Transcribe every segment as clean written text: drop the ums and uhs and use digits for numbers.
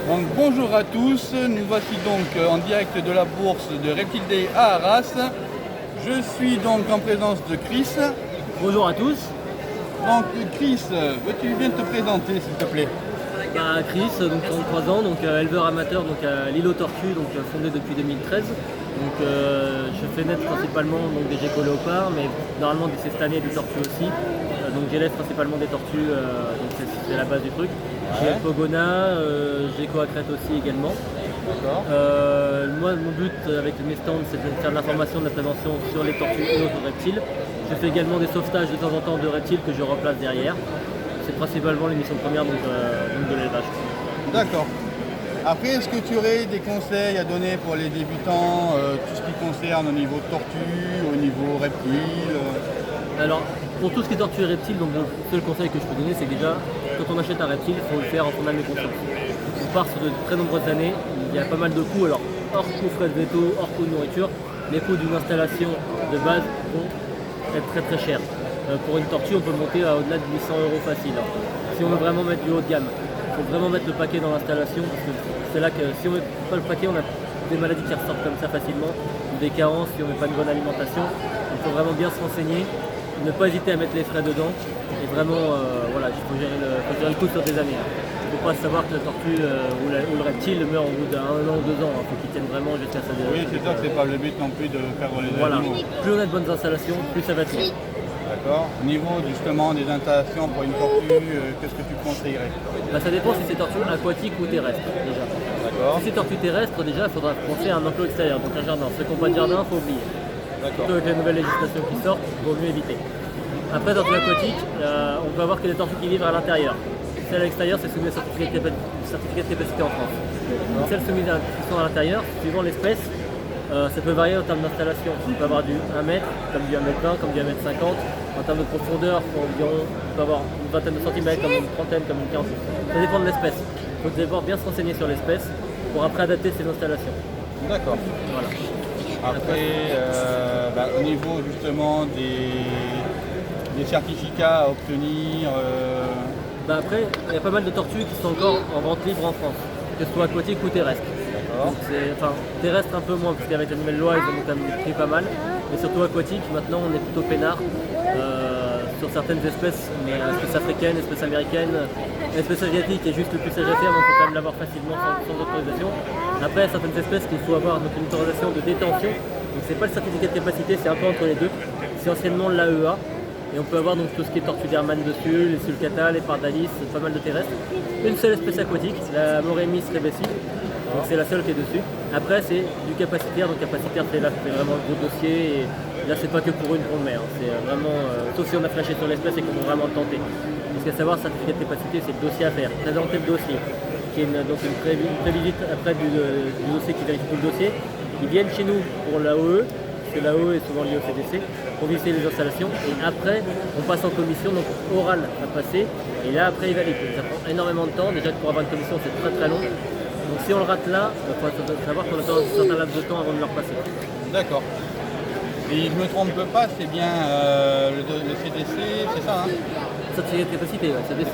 Donc bonjour à tous, nous voici donc en direct de la bourse de Reptile Day à Arras. Je suis donc en présence de Chris. Bonjour à tous. Donc Chris, veux-tu bien te présenter s'il te plaît? Chris, donc 33 ans, donc éleveur amateur donc à l'île aux Tortues, donc fondé depuis 2013. Donc je fais naître principalement donc, des geckos léopards, mais normalement des cestaniers et des tortues aussi. Donc j'élève principalement des tortues, donc c'est la base du truc. J'ai Ouais. Pogona, gecko à crête aussi également. D'accord. Moi mon but avec mes stands c'est de faire de l'information, de la prévention sur les tortues et autres reptiles. Je fais également des sauvetages de temps en temps de reptiles que je replace derrière. C'est principalement l'émission première donc de l'élevage. D'accord. Après, est-ce que tu aurais des conseils à donner pour les débutants, tout ce qui concerne au niveau tortue, au niveau reptile Alors, pour tout ce qui est tortue et reptile, donc le seul conseil que je peux donner, c'est que déjà, quand on achète un reptile, il faut le faire en son âme et conscience. On part sur de très nombreuses années, il y a pas mal de coûts, alors hors coût frais de veto, hors coût de nourriture, les coûts d'une installation de base vont être très très chers. Pour une tortue, on peut monter à au-delà de 800 € facile. Si on veut vraiment mettre du haut de gamme, il faut vraiment mettre le paquet dans l'installation, parce que c'est là que si on ne met pas le paquet, on a des maladies qui ressortent comme ça facilement, ou des carences si on ne met pas une bonne alimentation. Il faut vraiment bien se renseigner, ne pas hésiter à mettre les frais dedans, et vraiment, voilà, il faut gérer le coût sur des années. Il ne faut pas savoir que la tortue ou le reptile meurt au bout d'un an ou 2 ans, il faut qu'il tienne vraiment jusqu'à sa durée. Oui, c'est sûr que c'est pas le but non plus de perdre les Voilà, animaux. plus on a de bonnes installations, plus ça va être long. D'accord. Au niveau justement des installations pour une tortue, qu'est-ce que tu conseillerais? Ça dépend si c'est tortue aquatique ou terrestre déjà. D'accord. Si c'est tortue terrestre, déjà il faudra penser à un enclos extérieur, donc un jardin. Ceux qui n'ont pas de jardin, il faut oublier. D'accord. Surtout avec les nouvelles législations qui sortent, il vaut mieux éviter. Après, tortue aquatique, on peut avoir que des tortues qui vivent à l'intérieur. Celles à l'extérieur, c'est soumis à certificat de capacité en France. Celles soumises qui sont à l'intérieur, suivant l'espèce, ça peut varier en termes d'installation. On peut avoir du 1 mètre, comme du 1,20 m, comme du 1,50 m. En termes de profondeur, on peut avoir une vingtaine de centimètres, comme une trentaine, comme une quarantaine. Ça dépend de l'espèce. Il faut d'abord bien se renseigner sur l'espèce pour après adapter ses installations. D'accord. Voilà. Après, au niveau justement des certificats à obtenir, Après, il y a pas mal de tortues qui sont encore en vente libre en France, que ce soit aquatique ou terrestre. d'accord. Donc terrestre un peu moins, parce qu'avec la nouvelle loi, ils ont quand même pris pas mal. Mais surtout aquatique, maintenant on est plutôt peinard sur certaines espèces, mais espèces africaines, espèces américaines, espèces asiatiques est juste le plus sage à faire, donc on peut quand même l'avoir facilement sans autorisation. Après, il y a certaines espèces qu'il faut avoir donc, une autorisation de détention, donc c'est pas le certificat de capacité, c'est un peu entre les deux. C'est anciennement l'AEA. Et on peut avoir donc tout ce qui est tortue d'Hermann dessus, les sulcata, les pardalis, pas mal de terrestres. Une seule espèce aquatique, la Moremis rebessi, donc c'est la seule qui est dessus. Après c'est du capacitaire, donc capacitaire c'est là c'est vraiment le gros dossier. Et là c'est pas que pour une ronde mer, c'est vraiment, sauf si on a flashé sur l'espèce et qu'on veut vraiment le tenter. Parce qu'à savoir, certificat de capacité, c'est le dossier à faire. Présenter le dossier, qui est donc une prévisite après du dossier qui vérifie tout le dossier. Ils viennent chez nous pour l'AOE, parce que l'AOE est souvent lié au CDC, pour visiter les installations. Et après, on passe en commission, donc oral à passer. Et là, après, ils valident. Ça prend énormément de temps. Déjà, pour avoir une commission, c'est très très long. Donc si on le rate là, il faut savoir qu'on attend un certain laps de temps avant de le repasser. D'accord. Et je ne me trompe pas, c'est bien le CDC, c'est ça, hein? Certificat de capacité, ouais, CDC.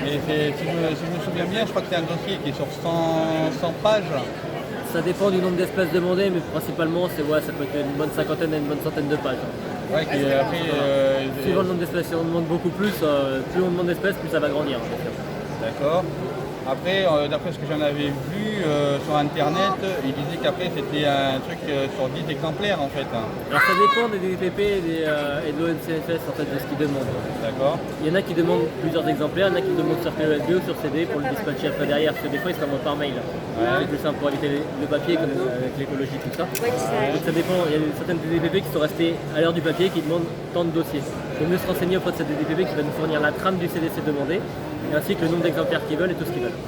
Et si je me souviens bien, je crois que c'est un dossier qui est sur 100 pages. Ça dépend du nombre d'espèces demandées, mais principalement, ça peut être une bonne cinquantaine à une bonne centaine de pages. Ouais, Suivant le nombre d'espèces, si on demande beaucoup plus on demande d'espèces, plus ça va grandir. D'accord. Après, d'après ce que j'en avais vu sur internet, il disait qu'après c'était un truc sur 10 exemplaires en fait. Alors ça dépend des DPP et de l'ONCFS en fait, de ce qu'ils demandent. D'accord. Il y en a qui demandent plusieurs exemplaires, il y en a qui demandent sur clé USB ou sur CD pour le dispatcher après derrière, parce que des fois ils se l'envoient par mail. C'est plus simple pour éviter le papier comme avec l'écologie tout ça. Donc ça dépend, il y a certaines DPP qui sont restées à l'heure du papier qui demandent tant de dossiers. Il faut mieux se renseigner auprès de cette DPP qui va nous fournir la trame du CDC demandé, ainsi que le nombre d'exemplaires qu'ils veulent et tout ce qu'ils veulent.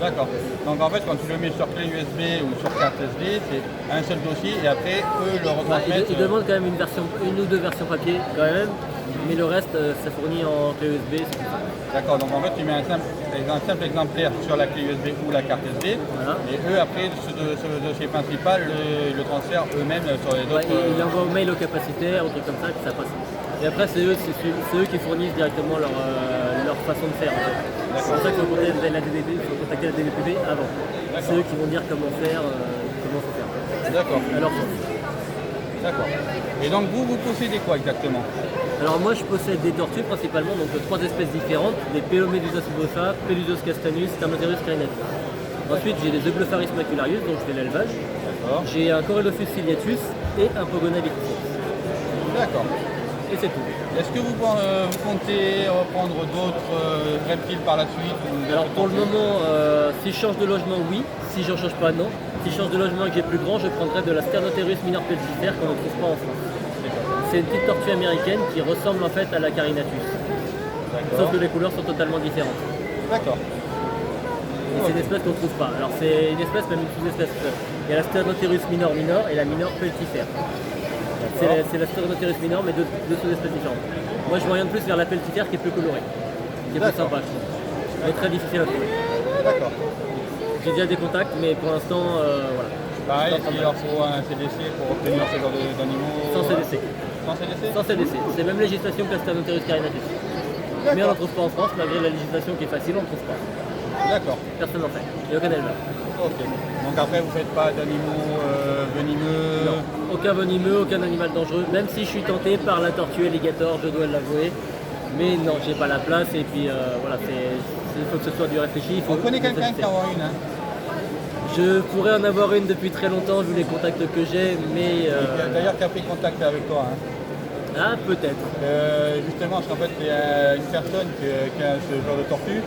D'accord. Donc en fait, quand tu le mets sur clé USB ou sur carte SD, c'est un seul dossier et après, eux le retransmettent. Ils demandent quand même une ou deux versions papier quand même, mais le reste, ça fournit en clé USB. D'accord, donc en fait, tu mets un simple exemplaire sur la clé USB ou la carte SD, Voilà. et eux, après, ce dossier principal, le transfèrent eux-mêmes sur les autres. Ils envoient au mail au capacitaire, ou trucs comme ça, que ça passe. Et après, c'est eux qui fournissent directement leur façon de faire. En fait. C'est pour ça qu'il faut contacter la DDP, il faut contacter la DDPP avant. C'est eux qui vont dire comment faire, comment faut faire. D'accord. Alors, D'accord. Et donc vous possédez quoi exactement? alors moi je possède des tortues principalement, donc 3 espèces différentes, des Pelomedusa subrosa, Pelusios castanus, Thermotheris carinatus. Ensuite j'ai des Eublepharis macularius, dont je fais l'élevage. D'accord. J'ai un Corylopus ciliatus et un Pogona viticus. D'accord. Et c'est tout. Est-ce que vous comptez reprendre d'autres reptiles par la suite Alors pour le moment, si je change de logement, oui. Si je ne change pas, non. Si je change de logement et que j'ai plus grand, je prendrai de la Sternotherus minor peltifère qu'on ne trouve pas en France. C'est une petite tortue américaine qui ressemble en fait à la Carinatus. Sauf que les couleurs sont totalement différentes. D'accord. Et c'est une espèce qu'on ne trouve pas. Alors c'est une espèce, même une sous-espèce. Il y a la Sternotherus minor et la minor peltifère. C'est la Sternotherus minor, mais deux sous-espèces différentes. Moi je m'oriente plus vers la peltifère qui est plus colorée, qui est plus sympa, je trouve. Elle est très difficile à trouver. D'accord. J'ai déjà des contacts, mais pour l'instant, voilà. Pareil, il leur faut un CDC pour obtenir ce genre d'animaux. Sans CDC. Sans CDC? Sans CDC. C'est même législation que la Sternotherus carinatus. Mais on n'en trouve pas en France, malgré la législation qui est facile, on ne trouve pas. D'accord. Personne n'en fait. Il n'y a aucun éleveur. Ok. Donc après, vous ne faites pas d'animaux venimeux? Non. Aucun venimeux, aucun animal dangereux. Même si je suis tenté par la tortue alligator, je dois l'avouer. Mais non, j'ai pas la place. Et puis voilà, il faut que ce soit du réfléchi. On connaît quelqu'un qui en a une, hein? Je pourrais en avoir une depuis très longtemps, vu les contacts que j'ai, mais... D'ailleurs, qui a pris contact avec toi, hein? Ah, peut-être. Justement, parce qu'en fait, il y a une personne qui a ce genre de tortue,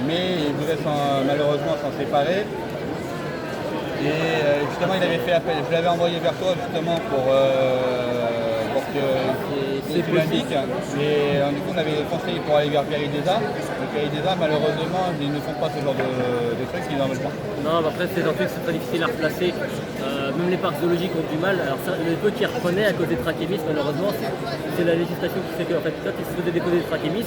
mais il voudrait malheureusement s'en séparer. Et justement, il avait fait appel. Je l'avais envoyé vers toi, justement, pour que tu l'indiques. Et du coup, on avait conseillé pour aller vers Péridesa. Le Péridesa, malheureusement, ils ne font pas ce genre de trucs, ils n'en veulent pas. Non, mais après, c'est un truc, c'est très difficile à replacer. Même les parcs zoologiques ont du mal. Alors, ça, le peu qui reprenaient à cause des trachémis, malheureusement, c'est la législation qui fait que, en fait, quand ils se faisaient déposer des trachémis,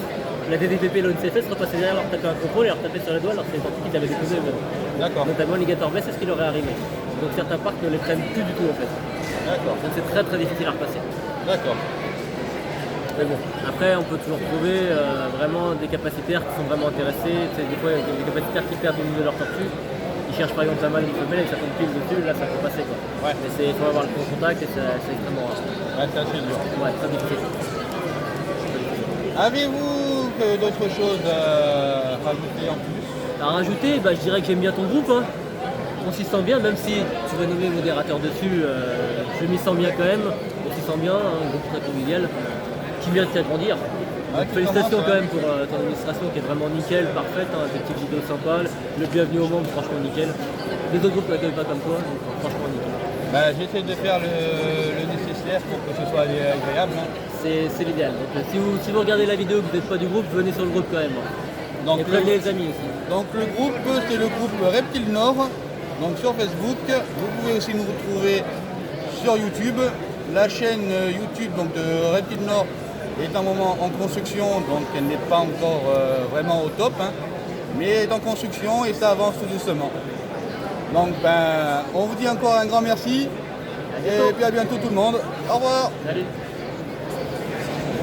la DDPP et l'ONCFS repassait derrière, leur taper un contrôle et leur taper sur les doigts alors que c'est les tortues qui l'avaient déposé eux-mêmes. D'accord. Notamment l'alligator baie, c'est ce qui leur est arrivé. Donc certains parcs ne les prennent plus du tout, en fait. D'accord. Donc c'est très très difficile à repasser. D'accord. Mais bon, après on peut toujours trouver vraiment des capacitaires qui sont vraiment intéressés. Des fois il y a des capacitaires qui perdent au niveau de leur tortue. Ils cherchent par exemple un mâle, une femelle et ça tombe pile dessus, là ça peut passer quoi. Ouais. Mais il faut avoir le bon contact et c'est extrêmement rare. Ouais, c'est assez dur. Ouais, très difficile. Avez-vous d'autres choses à rajouter en plus? À rajouter, je dirais que j'aime bien ton groupe. Hein. On s'y sent bien, même si tu vas nommer modérateur dessus, je m'y sens bien quand même. On s'y sent bien, un groupe très convivial, qui vient de grandir. Ouais, félicitations quand même pour ton administration qui est vraiment nickel, parfaite, hein, des petites vidéos sympas, le bienvenu au monde, franchement nickel. Les autres groupes n'accueillent pas comme toi, donc franchement nickel. J'essaie de faire le nécessaire pour que ce soit agréable. Hein. C'est l'idéal. Donc si vous regardez la vidéo et que vous n'êtes pas du groupe, venez sur le groupe quand même. Donc, et prévenez les amis aussi. Donc le groupe, c'est le groupe Reptile Nord, donc sur Facebook. Vous pouvez aussi nous retrouver sur YouTube. La chaîne YouTube donc, de Reptile Nord est un moment en construction, donc elle n'est pas encore vraiment au top, hein, mais elle est en construction et ça avance tout doucement. Donc on vous dit encore un grand merci et puis à bientôt tout le monde. Au revoir. Salut.